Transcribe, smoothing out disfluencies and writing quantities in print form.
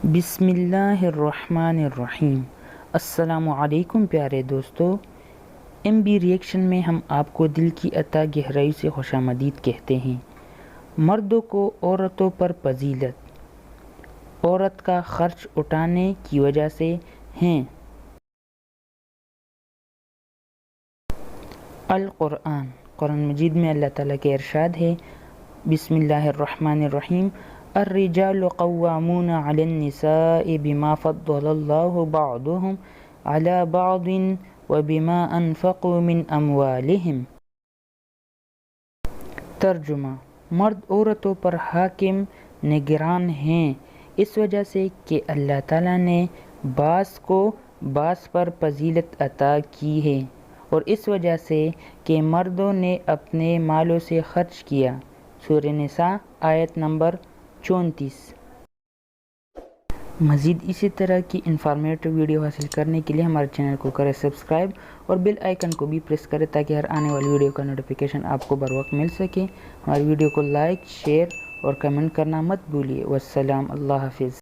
بسم اللہ الرحمن الرحیم۔ السلام علیکم پیارے دوستو، ایم بی ریئیکشن میں ہم آپ کو دل کی عطا گہرائی سے خوش آمدید کہتے ہیں۔ مردوں کو عورتوں پر فضیلت، عورت کا خرچ اٹھانے کی وجہ سے ہیں۔ قرآن مجید میں اللہ تعالیٰ کے ارشاد ہے، بسم اللہ الرحمن الرحیم، الرجال قوامون علی النساء بما فضل اللہ بعضهم علی بعض وبما انفقوا من اموالہم۔ ترجمہ: مرد عورتوں پر حاکم نگران ہیں اس وجہ سے کہ اللہ تعالیٰ نے بعض کو بعض پر فضیلت عطا کی ہے، اور اس وجہ سے کہ مردوں نے اپنے مالوں سے خرچ کیا۔ سورہ نساء آیت نمبر 34۔ مزید اسی طرح کی انفارمیٹو ویڈیو حاصل کرنے کے لیے ہمارے چینل کو کریں سبسکرائب اور بیل آئیکن کو بھی پریس کریں تاکہ ہر آنے والی ویڈیو کا نوٹیفیکیشن آپ کو بروقت مل سکے۔ ہماری ویڈیو کو لائک، شیئر اور کمنٹ کرنا مت بھولیے۔ والسلام، اللہ حافظ۔